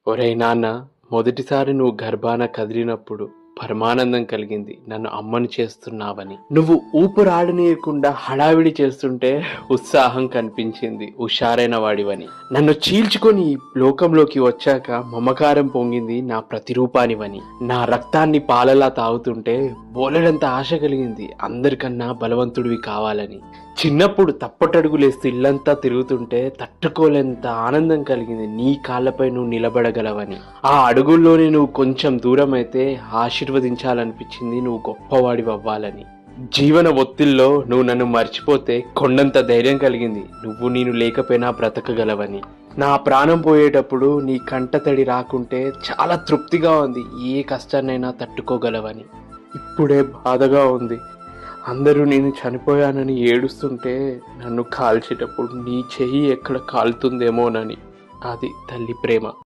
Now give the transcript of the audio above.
ఒరేయ్ నాన్న, మొదటిసారి నువ్వు గర్భాన కదిలినప్పుడు పరమానందం కలిగింది. నన్ను అమ్మని చేస్తున్నావని. నువ్వు ఊపిరాడనీయకుండా హడావిడి చేస్తుంటే ఉత్సాహం కనిపించింది. హుషారైన వాడివని. నన్ను చీల్చుకొని ఈ లోకంలోకి వచ్చాక మమకారం పొంగింది నా ప్రతిరూపానివని. నా రక్తాన్ని పాలలా తాగుతుంటే బోలెడంత ఆశ కలిగింది. అందరికన్నా బలవంతుడివి కావాలని. చిన్నప్పుడు తప్పటడుగులేస్తూ ఇల్లంతా తిరుగుతుంటే తట్టుకోలేంత ఆనందం కలిగింది. నీ కాళ్ళపై నువ్వు నిలబడగలవని. ఆ అడుగుల్లోనే నువ్వు కొంచెం దూరం అయితే ఆశీర్వదించాలనిపించింది, నువ్వు గొప్పవాడివి అవ్వాలని. జీవన ఒత్తిల్లో నువ్వు నన్ను మర్చిపోతే కొండంత ధైర్యం కలిగింది, నువ్వు నేను లేకపోయినా బ్రతకగలవని. నా ప్రాణం పోయేటప్పుడు నీ కంటతడి రాకుంటే చాలా తృప్తిగా ఉంది. ఏ కష్టాన్నైనా తట్టుకోగలవని. ఇప్పుడే బాధగా ఉంది. అందరూ నేను చనిపోయానని ఏడుస్తుంటే నన్ను కాల్చేటప్పుడు నీ చెయ్యి ఎక్కడ కాలుతుందేమోనని. అది తల్లి ప్రేమ.